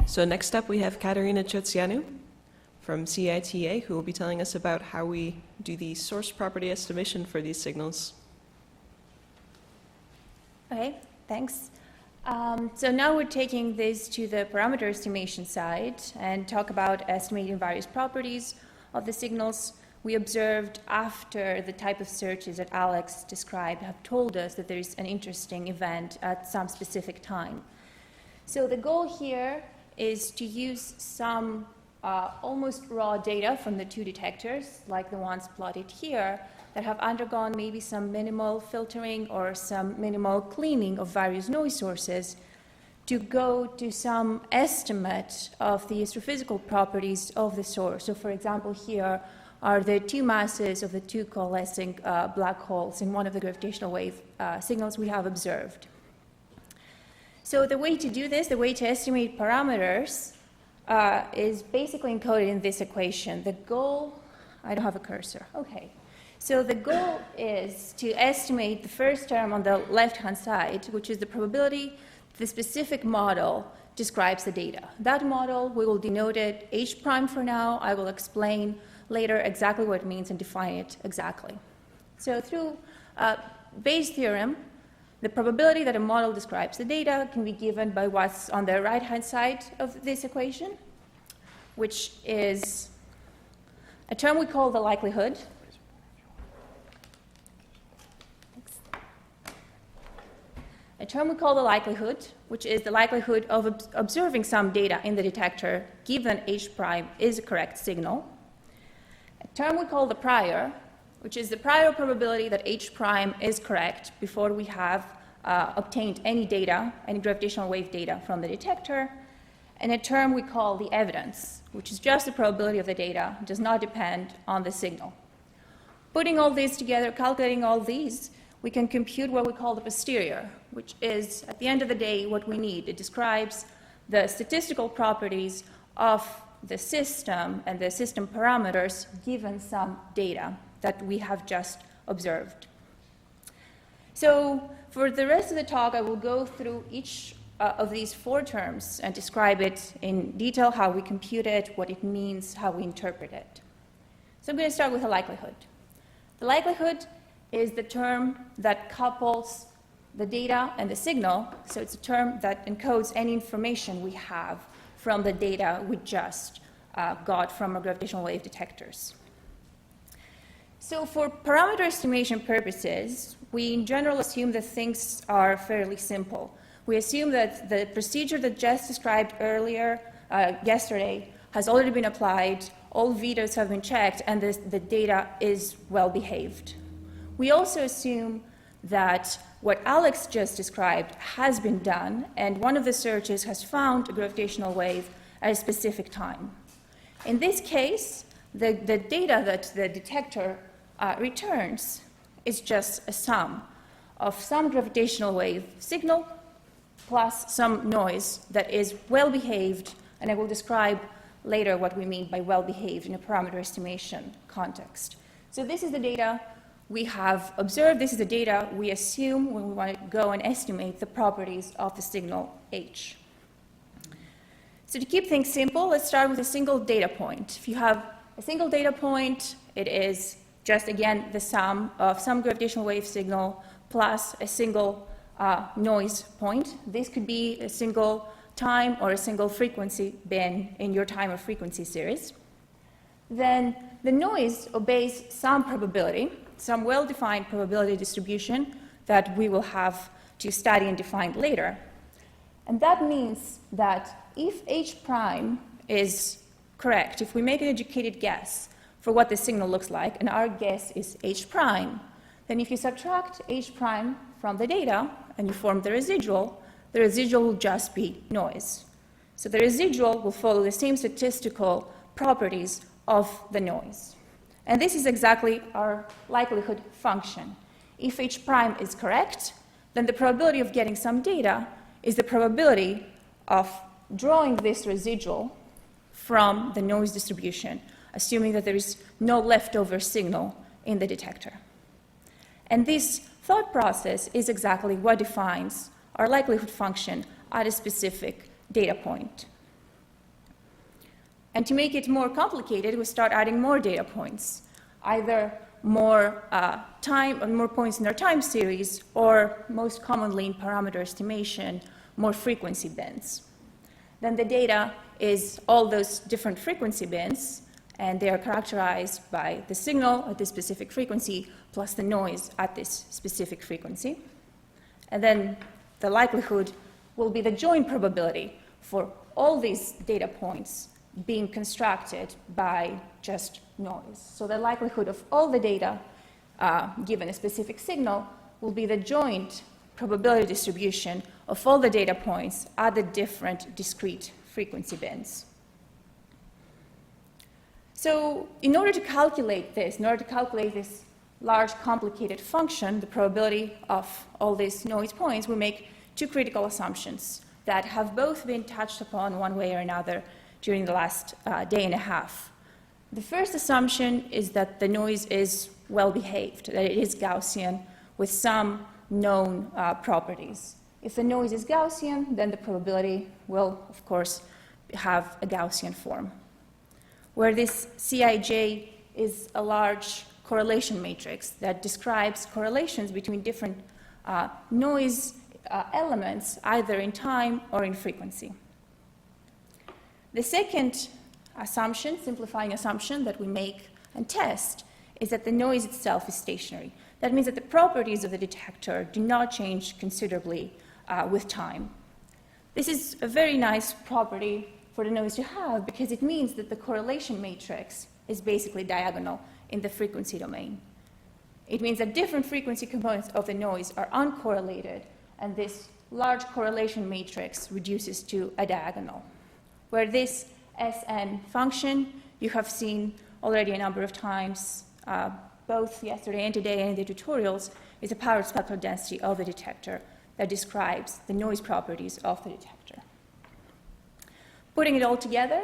So next up we have Katerina Chatziioannou from CITA, who will be telling us about how we do the source property estimation for these signals. Okay, thanks. So now we're taking this to the parameter estimation side and talk about estimating various properties of the signals we observed after the type of searches that Alex described have told us that there is an interesting event at some specific time. So the goal here is to use some almost raw data from the two detectors, like the ones plotted here, that have undergone maybe some minimal filtering or some minimal cleaning of various noise sources, to go to some estimate of the astrophysical properties of the source. So for example, here are the two masses of the two coalescing black holes in one of the gravitational wave signals we have observed. So the way to do this, the way to estimate parameters, is basically encoded in this equation. The goal, I don't have a cursor, okay. So the goal is to estimate the first term on the left-hand side, which is the probability the specific model describes the data. That model, we will denote it H prime for now. I will explain later exactly what it means and define it exactly. So through Bayes'theorem, the probability that a model describes the data can be given by what's on the right-hand side of this equation, which is a term we call the likelihood. A term we call the likelihood, which is the likelihood of observing some data in the detector given H prime is a correct signal. A term we call the prior, which is the prior probability that H prime is correct before we have obtained any data, any gravitational wave data from the detector, and a term we call the evidence, which is just the probability of the data, does not depend on the signal. Putting all these together, calculating all these, we can compute what we call the posterior, which is, at the end of the day, what we need. It describes the statistical properties of the system and the system parameters given some data that we have just observed. So for the rest of the talk, I will go through each of these four terms and describe it in detail, how we compute it, what it means, how we interpret it. So I'm going to start with the likelihood. The likelihood is the term that couples the data and the signal, so it's a term that encodes any information we have from the data we just got from our gravitational wave detectors. So for parameter estimation purposes, we in general assume that things are fairly simple. We assume that the procedure that Jess described earlier, yesterday, has already been applied, all vetoes have been checked, and the data is well behaved. We also assume that what Alex just described has been done, and one of the searches has found a gravitational wave at a specific time. In this case, the data that the detector returns is just a sum of some gravitational wave signal plus some noise that is well behaved, and I will describe later what we mean by well behaved in a parameter estimation context. So this is the data we have observed. This is the data we assume when we want to go and estimate the properties of the signal H. So to keep things simple, let's start with a single data point. If you have a single data point, it is just, again, the sum of some gravitational wave signal plus a single noise point. This could be a single time or a single frequency bin in your time or frequency series. Then the noise obeys some probability, some well-defined probability distribution that we will have to study and define later. And that means that if H prime is correct, if we make an educated guess for what the signal looks like, and our guess is H prime, then if you subtract H prime from the data and you form the residual will just be noise. So the residual will follow the same statistical properties of the noise. And this is exactly our likelihood function. If H prime is correct, then the probability of getting some data is the probability of drawing this residual from the noise distribution, assuming that there is no leftover signal in the detector. And this thought process is exactly what defines our likelihood function at a specific data point. And to make it more complicated, we start adding more data points, either more more points in our time series, or most commonly in parameter estimation, more frequency bins. Then the data is all those different frequency bins, and they are characterized by the signal at this specific frequency plus the noise at this specific frequency. And then the likelihood will be the joint probability for all these data points being constructed by just noise. So the likelihood of all the data given a specific signal will be the joint probability distribution of all the data points at the different discrete frequency bins. So in order to calculate this, large complicated function, the probability of all these noise points, we make two critical assumptions that have both been touched upon one way or another during the last day and a half. The first assumption is that the noise is well behaved, that it is Gaussian with some known properties. If the noise is Gaussian, then the probability will, of course, have a Gaussian form. Where this Cij is a large correlation matrix that describes correlations between different noise elements, either in time or in frequency. The second assumption, simplifying assumption that we make and test, is that the noise itself is stationary. That means that the properties of the detector do not change considerably with time. This is a very nice property for the noise to have because it means that the correlation matrix is basically diagonal in the frequency domain. It means that different frequency components of the noise are uncorrelated, and this large correlation matrix reduces to a diagonal. Where this Sn function you have seen already a number of times, both yesterday and today and in the tutorials, is a power spectral density of the detector that describes the noise properties of the detector. Putting it all together,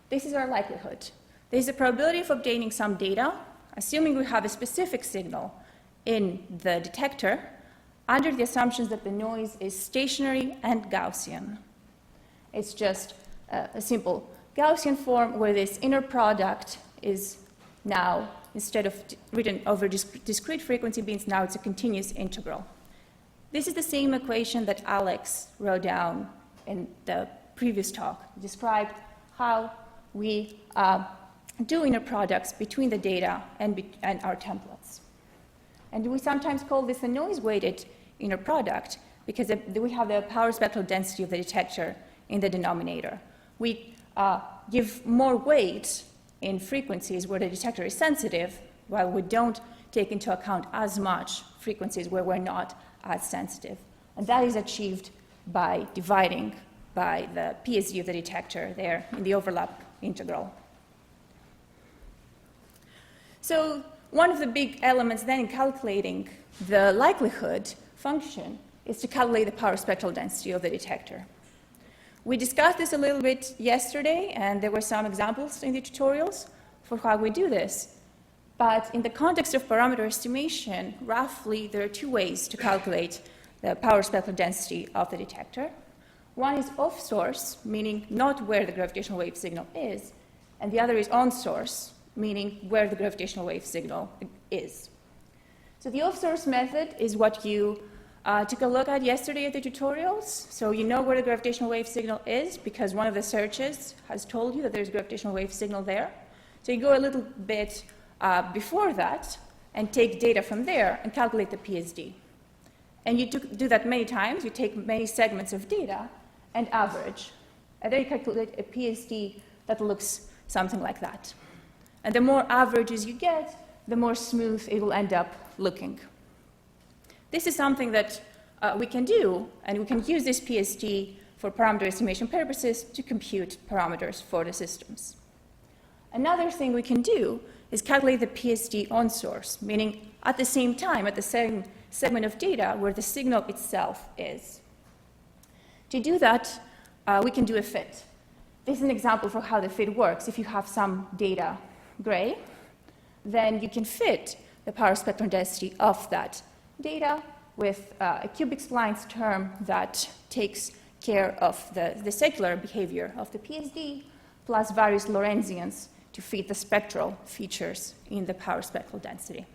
this is our likelihood. There is a probability of obtaining some data, assuming we have a specific signal in the detector, under the assumptions that the noise is stationary and Gaussian. It's just a simple Gaussian form where this inner product is now, instead of written over discrete frequency bins, now it's a continuous integral. This is the same equation that Alex wrote down in the previous talk, described how we do inner products between the data and our templates. And we sometimes call this a noise-weighted inner product because we have the power spectral density of the detector in the denominator. We give more weight in frequencies where the detector is sensitive, while we don't take into account as much frequencies where we're not as sensitive. And that is achieved by dividing by the PSD of the detector there in the overlap integral. So one of the big elements then in calculating the likelihood function is to calculate the power spectral density of the detector. We discussed this a little bit yesterday, and there were some examples in the tutorials for how we do this. But in the context of parameter estimation, roughly there are two ways to calculate the power spectral density of the detector. One is off source, meaning not where the gravitational wave signal is, and the other is on source, meaning where the gravitational wave signal is. So the off source method is what you took a look at yesterday at the tutorials. So you know where the gravitational wave signal is because one of the searches has told you that there's a gravitational wave signal there. So you go a little bit before that and take data from there and calculate the PSD. And you do that many times. You take many segments of data and average. And then you calculate a PSD that looks something like that. And the more averages you get, the more smooth it will end up looking. This is something that we can do, and we can use this PSD for parameter estimation purposes to compute parameters for the systems. Another thing we can do is calculate the PSD on source, meaning at the same time, at the same segment of data where the signal itself is. To do that, we can do a fit. This is an example for how the fit works. If you have some data gray, then you can fit the power spectrum density of that data with a cubic splines term that takes care of the secular behavior of the PSD plus various Lorentzians to fit the spectral features in the power spectral density.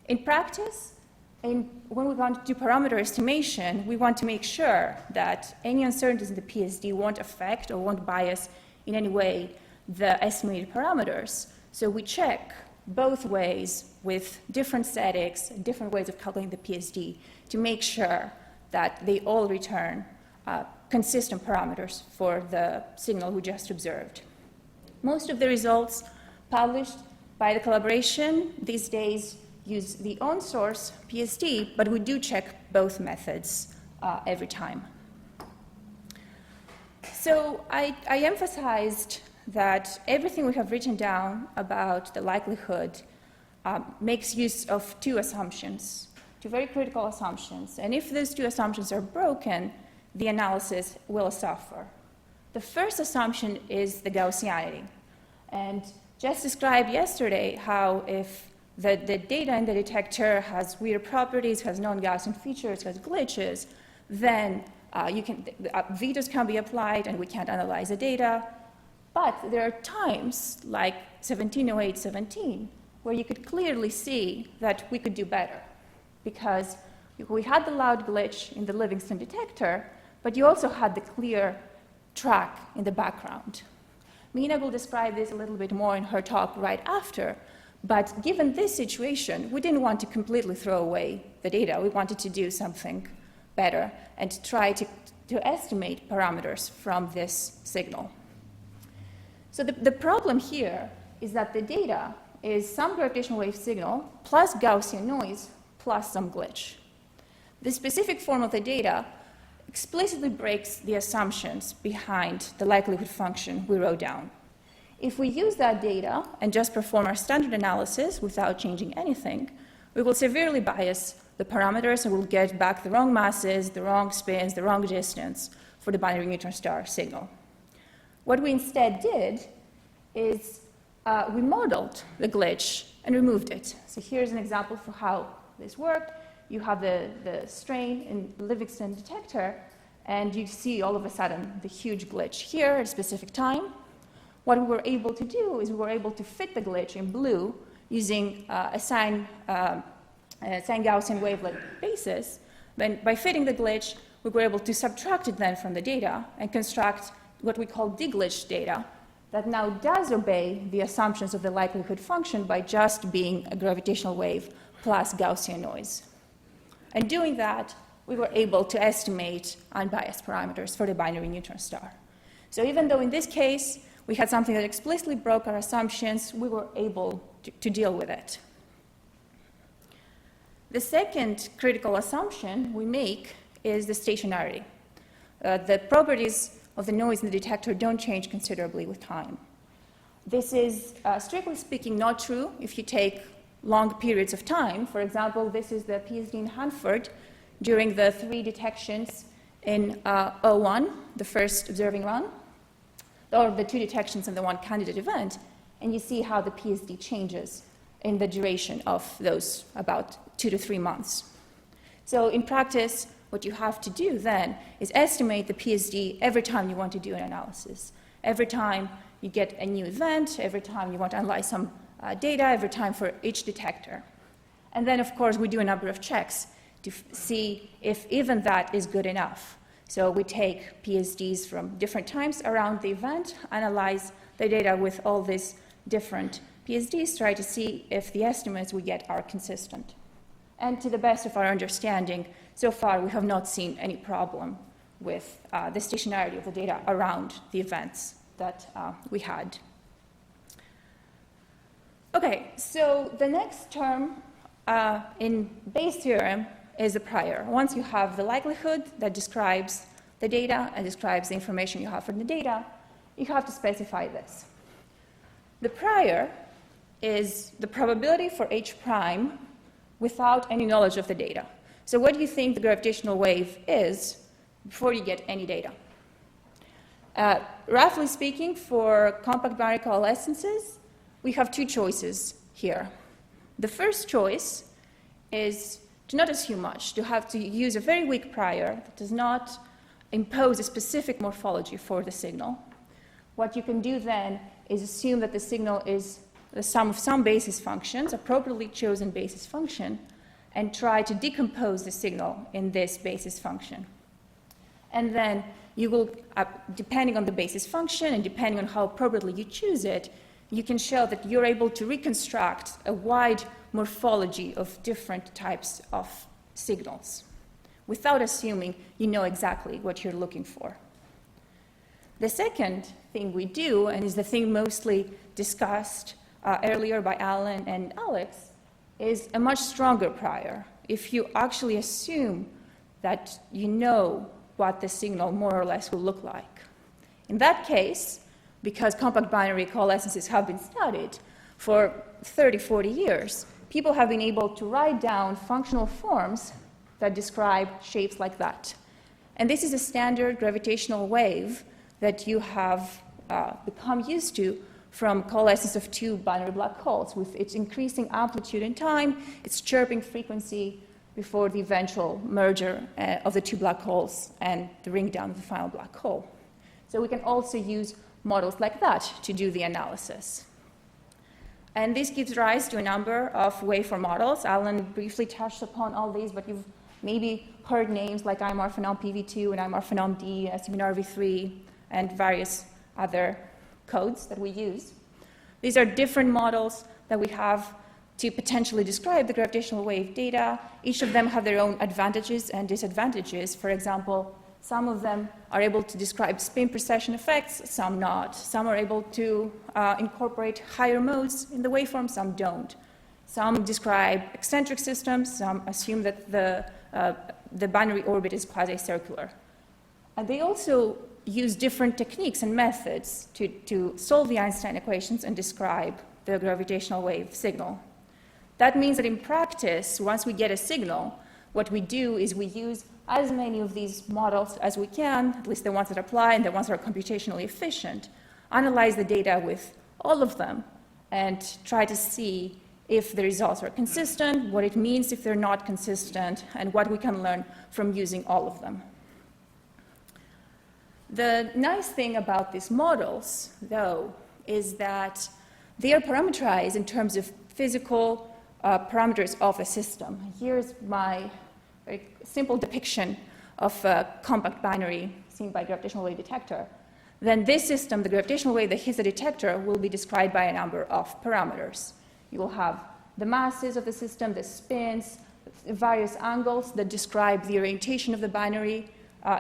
In practice, when we want to do parameter estimation, we want to make sure that any uncertainties in the PSD won't affect or won't bias in any way the estimated parameters. So we check both ways with different statics and different ways of calculating the PSD to make sure that they all return consistent parameters for the signal we just observed. Most of the results published by the Calibration these days use the on-source PSD, but we do check both methods every time. So I emphasized that everything we have written down about the likelihood makes use of two assumptions, two very critical assumptions. And if those two assumptions are broken, the analysis will suffer. The first assumption is the Gaussianity. And just described yesterday how if the data in the detector has weird properties, has non-Gaussian features, has glitches, then vetos can be applied and we can't analyze the data. But there are times, like 1708-17, where you could clearly see that we could do better. Because we had the loud glitch in the Livingston detector, but you also had the clear track in the background. Mina will describe this a little bit more in her talk right after, but given this situation, we didn't want to completely throw away the data. We wanted to do something better and try to estimate parameters from this signal. So the problem here is that the data is some gravitational wave signal plus Gaussian noise plus some glitch. The specific form of the data explicitly breaks the assumptions behind the likelihood function we wrote down. If we use that data and just perform our standard analysis without changing anything, we will severely bias the parameters and we'll get back the wrong masses, the wrong spins, the wrong distance for the binary neutron star signal. What we instead did is we modeled the glitch and removed it. So here's an example for how this worked. You have the strain in the Livingston detector, and you see all of a sudden the huge glitch here at a specific time. What we were able to do is we were able to fit the glitch in blue using a sine Gaussian wavelet basis. Then by fitting the glitch, we were able to subtract it then from the data and construct what we call deglitched data that now does obey the assumptions of the likelihood function by just being a gravitational wave plus Gaussian noise. And doing that, we were able to estimate unbiased parameters for the binary neutron star. So even though in this case we had something that explicitly broke our assumptions, we were able to deal with it. The second critical assumption we make is the stationarity. The properties of the noise in the detector don't change considerably with time. This is, strictly speaking, not true if you take long periods of time. For example, this is the PSD in Hanford during the 3 detections in 01, the first observing run, or the 2 detections in the 1 candidate event, and you see how the PSD changes in the duration of those about 2 to 3 months. So in practice, what you have to do then is estimate the PSD every time you want to do an analysis. Every time you get a new event, every time you want to analyze some data, every time for each detector. And then, of course, we do a number of checks to see if even that is good enough. So we take PSDs from different times around the event, analyze the data with all these different PSDs, try to see if the estimates we get are consistent. And to the best of our understanding, so far we have not seen any problem with the stationarity of the data around the events that we had. Okay, so the next term in Bayes' theorem is the prior. Once you have the likelihood that describes the data and describes the information you have from the data, you have to specify this. The prior is the probability for H prime without any knowledge of the data. So what do you think the gravitational wave is before you get any data? Roughly speaking, for compact binary coalescences, we have 2 choices here. The first choice is to not assume much, to have to use a very weak prior that does not impose a specific morphology for the signal. what you can do then is assume that the signal is the sum of some basis functions, appropriately chosen basis function, and try to decompose the signal in this basis function. And then you will, depending on the basis function and depending on how appropriately you choose it, you can show that you're able to reconstruct a wide morphology of different types of signals without assuming you know exactly what you're looking for. The second thing we do, and is the thing mostly discussed earlier by Alan and Alex, is a much stronger prior. If you actually assume that you know what the signal more or less will look like. In that case, because compact binary coalescences have been studied for 30, 40 years, people have been able to write down functional forms that describe shapes like that. And this is a standard gravitational wave that you have become used to from coalescence of two binary black holes, with its increasing amplitude and time, its chirping frequency before the eventual merger of the two black holes and the ring down of the final black hole. So we can also use models like that to do the analysis. And this gives rise to a number of waveform models. Alan briefly touched upon all these, but you've maybe heard names like IMR phenom PV2 and IMR phenom D, STMNRV3, and various other codes that we use. These are different models that we have to potentially describe the gravitational wave data. Each of them have their own advantages and disadvantages. For example, some of them are able to describe spin precession effects, some not. Some are able to incorporate higher modes in the waveform, some don't. Some describe eccentric systems, some assume that the binary orbit is quasi-circular. And they also use different techniques and methods to solve the Einstein equations and describe the gravitational wave signal. That means that in practice, once we get a signal, what we do is we use as many of these models as we can, at least the ones that apply and the ones that are computationally efficient, analyze the data with all of them, and try to see if the results are consistent, what it means if they're not consistent, and what we can learn from using all of them. The nice thing about these models, though, is that they are parameterized in terms of physical parameters of a system. Here's my very simple depiction of a compact binary seen by a gravitational wave detector. Then this system, the gravitational wave that hits the detector, will be described by a number of parameters. You will have the masses of the system, the spins, various angles that describe the orientation of the binary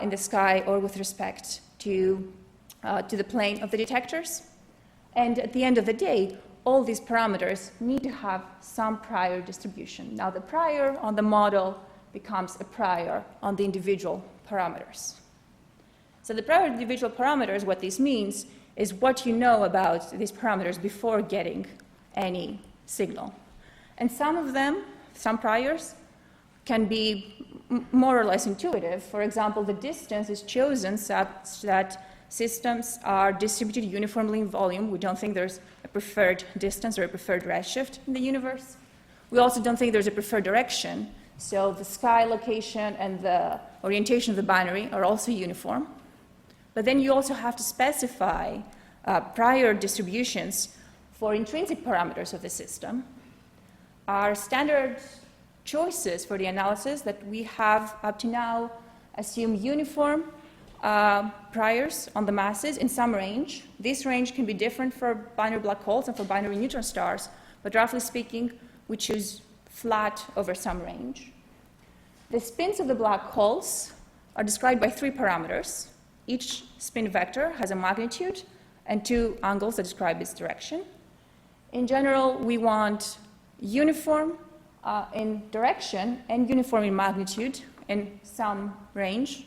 in the sky or with respect to the plane of the detectors. And at the end of the day, all these parameters need to have some prior distribution. Now, the prior on the model becomes a prior on the individual parameters. So the prior individual parameters, what this means is what you know about these parameters before getting any signal. And some of them, some priors, can be more or less intuitive. For example, the distance is chosen such that systems are distributed uniformly in volume. We don't think there's a preferred distance or a preferred redshift in the universe. We also don't think there's a preferred direction. So the sky location and the orientation of the binary are also uniform. But then you also have to specify prior distributions for intrinsic parameters of the system. Our standard choices for the analysis that we have up to now assume uniform priors on the masses in some range. This range can be different for binary black holes and for binary neutron stars, but roughly speaking, we choose flat over some range. The spins of the black holes are described by three parameters. Each spin vector has a magnitude and two angles that describe its direction. In general, we want uniform in direction and uniform in magnitude in some range.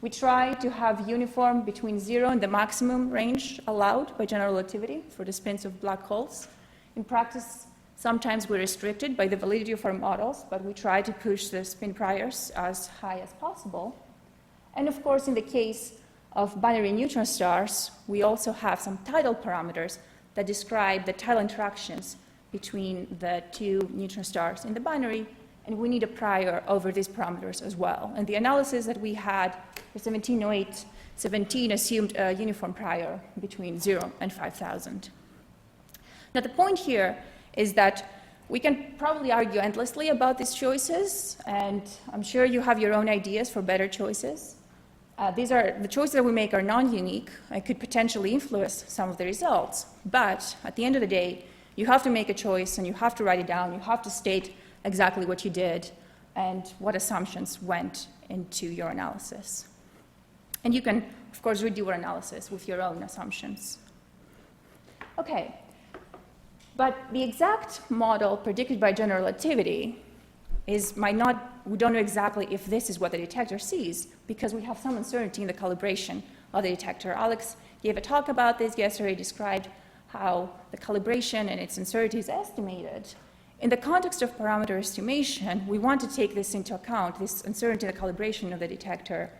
We try to have uniform between 0 and the maximum range allowed by general relativity for the spins of black holes. In practice, sometimes we're restricted by the validity of our models, but we try to push the spin priors as high as possible. And of course, in the case of binary neutron stars, we also have some tidal parameters that describe the tidal interactions between the two neutron stars in the binary, and we need a prior over these parameters as well. And the analysis that we had for 1708 17 assumed a uniform prior between 0 and 5,000. Now, the point here is that we can probably argue endlessly about these choices, and I'm sure you have your own ideas for better choices. The choices that we make are non-unique and could potentially influence some of the results. But at the end of the day, you have to make a choice and you have to write it down. You have to state exactly what you did and what assumptions went into your analysis. And you can, of course, redo your analysis with your own assumptions. Okay. But the exact model predicted by general relativity we don't know exactly if this is what the detector sees, because we have some uncertainty in the calibration of the detector. Alex gave a talk about this yesterday, described how the calibration and its uncertainty is estimated. In the context of parameter estimation, we want to take this into account, this uncertainty in the calibration of the detector,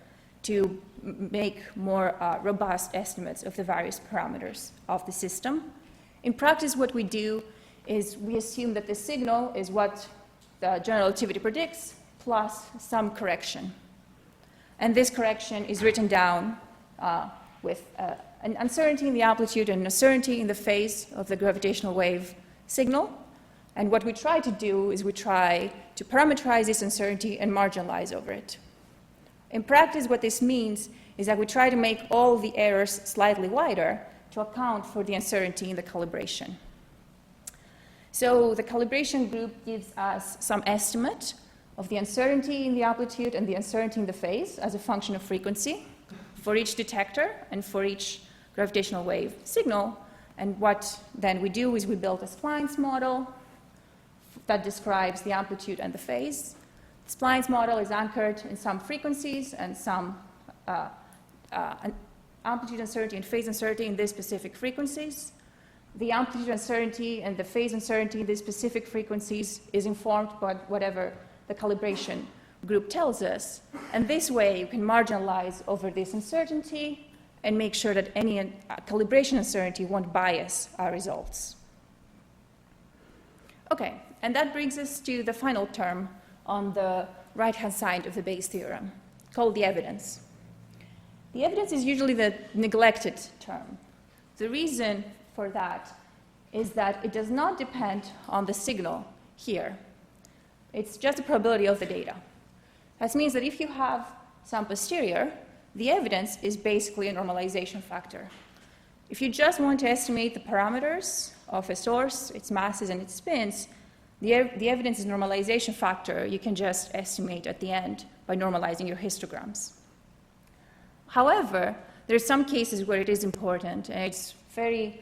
to make more robust estimates of the various parameters of the system. In practice, what we do is we assume that the signal is what the general relativity predicts, plus some correction. And this correction is written down with an uncertainty in the amplitude and an uncertainty in the phase of the gravitational wave signal. And what we try to do is we try to parameterize this uncertainty and marginalize over it. In practice, what this means is that we try to make all the errors slightly wider to account for the uncertainty in the calibration. So the calibration group gives us some estimate of the uncertainty in the amplitude and the uncertainty in the phase as a function of frequency for each detector and for each gravitational wave signal. And what then we do is we build a splines model that describes the amplitude and the phase. The splines model is anchored in some frequencies and some amplitude uncertainty and phase uncertainty in these specific frequencies. The amplitude uncertainty and the phase uncertainty in these specific frequencies is informed by whatever the calibration group tells us. And this way, you can marginalize over this uncertainty and make sure that any calibration uncertainty won't bias our results. Okay, and that brings us to the final term on the right-hand side of the Bayes' theorem, called the evidence. The evidence is usually the neglected term. The reason for that is that it does not depend on the signal here. It's just the probability of the data. That means that if you have some posterior, the evidence is basically a normalization factor. If you just want to estimate the parameters of a source, its masses and its spins, the evidence is a normalization factor you can just estimate at the end by normalizing your histograms. However, there are some cases where it is important, and it's very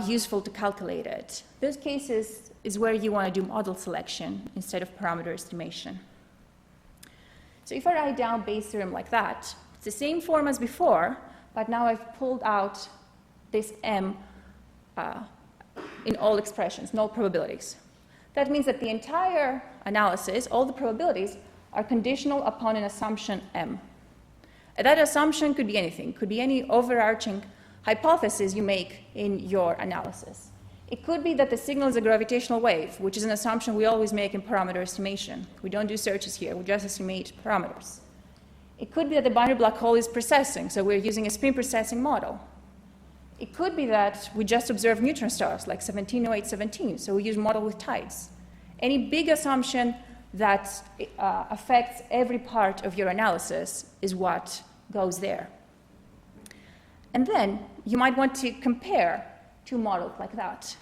useful to calculate it. Those cases is where you want to do model selection instead of parameter estimation. So if I write down Bayes' theorem like that, it's the same form as before, but now I've pulled out this m in all expressions, in all probabilities. That means that the entire analysis, all the probabilities, are conditional upon an assumption m. And that assumption could be anything, could be any overarching hypothesis you make in your analysis. It could be that the signal is a gravitational wave, which is an assumption we always make in parameter estimation. We don't do searches here, we just estimate parameters. It could be that the binary black hole is precessing, so we're using a spin precessing model. It could be that we just observe neutron stars, like 170817, so we use model with tides. Any big assumption that affects every part of your analysis is what goes there. And then you might want to compare two models like that.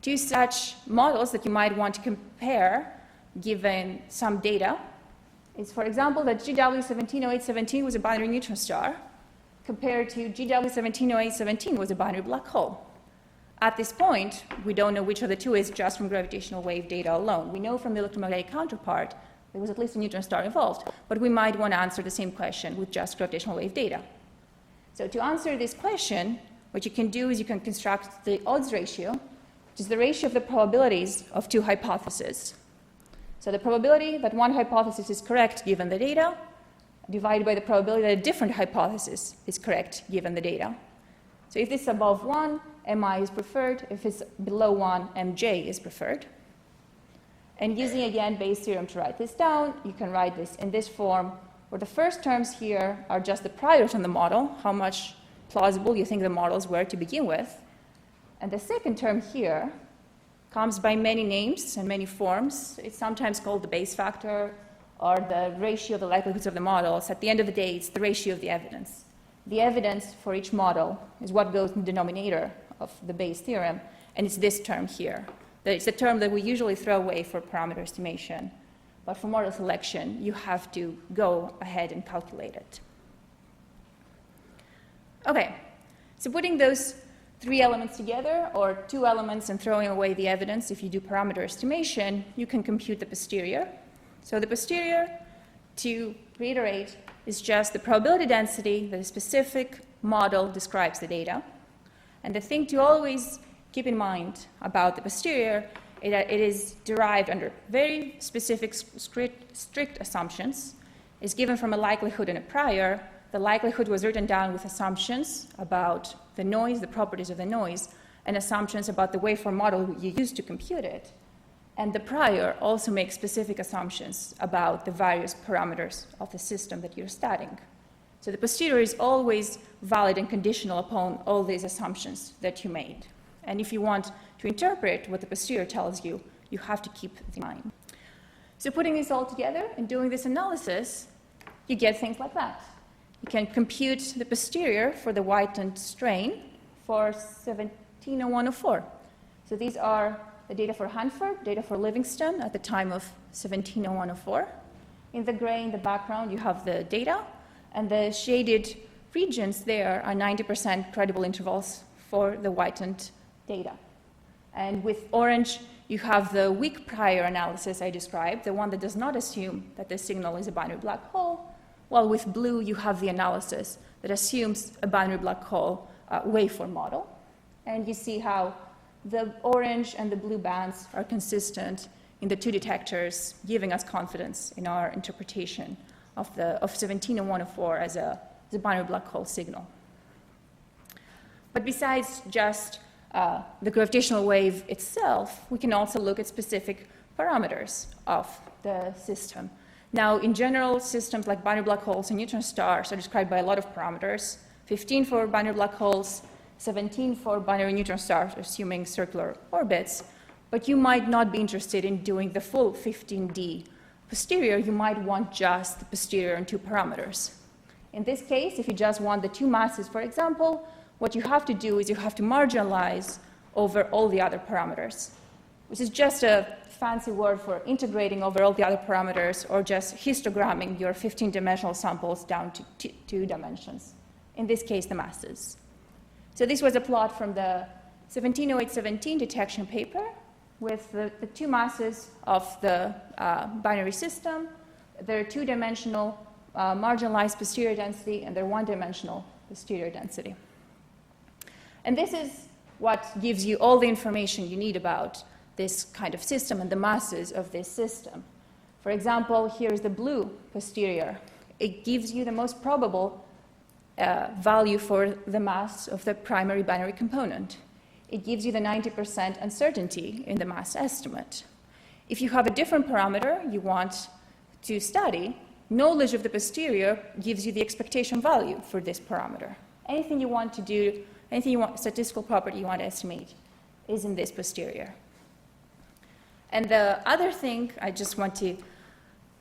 Two such models that you might want to compare given some data is, for example, that GW170817 was a binary neutron star compared to GW170817 was a binary black hole. At this point, we don't know which of the two is just from gravitational wave data alone. We know from the electromagnetic counterpart there was at least a neutron star involved, but we might want to answer the same question with just gravitational wave data. So to answer this question, what you can do is you can construct the odds ratio, which is the ratio of the probabilities of two hypotheses. So the probability that one hypothesis is correct given the data, divided by the probability that a different hypothesis is correct given the data. So if this is above 1, mi is preferred. If it's below 1, mj is preferred. And using, again, Bayes' theorem to write this down, you can write this in this form, where the first terms here are just the priors on the model, how much plausible you think the models were to begin with. And the second term here comes by many names and many forms. It's sometimes called the base factor or the ratio of the likelihoods of the models. At the end of the day, it's the ratio of the evidence. The evidence for each model is what goes in the denominator of the Bayes' theorem, and it's this term here. It's a term that we usually throw away for parameter estimation, but for model selection, you have to go ahead and calculate it. Okay, so putting those three elements together, or two elements and throwing away the evidence, if you do parameter estimation, you can compute the posterior. So the posterior, to reiterate, is just the probability density that a specific model describes the data. And the thing to always keep in mind about the posterior is that it is derived under very specific, strict assumptions. It's given from a likelihood and a prior. The likelihood was written down with assumptions about the noise, the properties of the noise, and assumptions about the waveform model you used to compute it. And the prior also makes specific assumptions about the various parameters of the system that you're studying. So the posterior is always valid and conditional upon all these assumptions that you made. And if you want to interpret what the posterior tells you, you have to keep in mind. So putting this all together and doing this analysis, you get things like that. You can compute the posterior for the whitened strain for 170104. So these are the data for Hanford, data for Livingston at the time of 170104. In the gray in the background, you have the data, and the shaded regions there are 90% credible intervals for the whitened data. And with orange, you have the weak prior analysis I described, the one that does not assume that the signal is a binary black hole, while with blue, you have the analysis that assumes a binary black hole waveform model. And you see how the orange and the blue bands are consistent in the two detectors, giving us confidence in our interpretation of 170104 as a binary black hole signal. But besides just the gravitational wave itself, we can also look at specific parameters of the system. Now, in general, systems like binary black holes and neutron stars are described by a lot of parameters, 15 for binary black holes, 17 for binary neutron stars, assuming circular orbits, but you might not be interested in doing the full 15D posterior. You might want just the posterior and two parameters. In this case, if you just want the two masses, for example, what you have to do is you have to marginalize over all the other parameters, which is just a fancy word for integrating over all the other parameters or just histogramming your 15-dimensional samples down to 2 dimensions, in this case, the masses. So this was a plot from the 1708-17 detection paper with the two masses of the binary system, their 2-dimensional marginalized posterior density, and their 1-dimensional posterior density. And this is what gives you all the information you need about this kind of system and the masses of this system. For example, here is the blue posterior. It gives you the most probable value for the mass of the primary binary component. It gives you the 90% uncertainty in the mass estimate. If you have a different parameter you want to study, knowledge of the posterior gives you the expectation value for this parameter. Anything you want to do, anything you want, statistical property you want to estimate, is in this posterior. And the other thing I just want to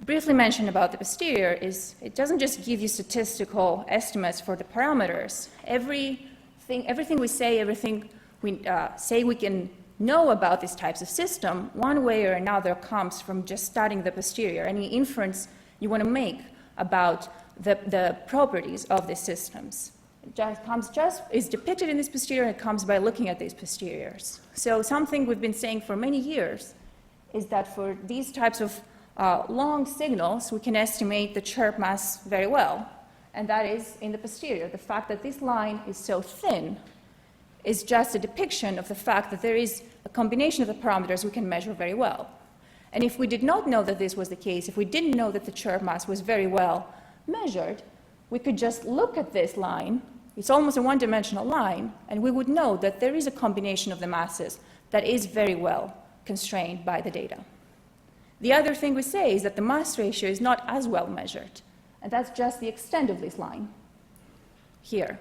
briefly mention about the posterior is it doesn't just give you statistical estimates for the parameters. Everything we say, everything we say we can know about these types of system, one way or another comes from just studying the posterior. Any inference you want to make about the properties of the systems. Is depicted in this posterior, and it comes by looking at these posteriors. So something we've been saying for many years is that for these types of long signals, we can estimate the chirp mass very well, and that is in the posterior. The fact that this line is so thin is just a depiction of the fact that there is a combination of the parameters we can measure very well. And if we did not know that this was the case, if we didn't know that the chirp mass was very well measured, we could just look at this line. It's almost a one-dimensional line, and we would know that there is a combination of the masses that is very well constrained by the data. The other thing we say is that the mass ratio is not as well measured And that's just the extent of this line here.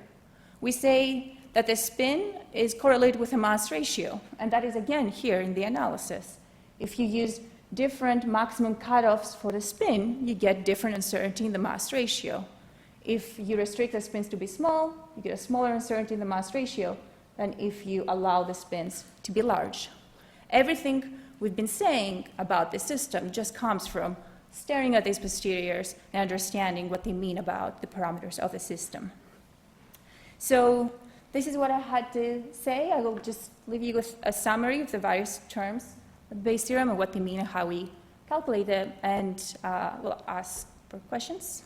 We say that the spin is correlated with the mass ratio, and that is again here in the analysis. If you use different maximum cutoffs for the spin, you get different uncertainty in the mass ratio. If you restrict the spins to be small, you get a smaller uncertainty in the mass ratio than if you allow the spins to be large. Everything we've been saying about the system just comes from staring at these posteriors and understanding what they mean about the parameters of the system. So this is what I had to say. I will just leave you with a summary of the various terms of the Bayes' theorem and what they mean and how we calculate it, and we'll ask for questions.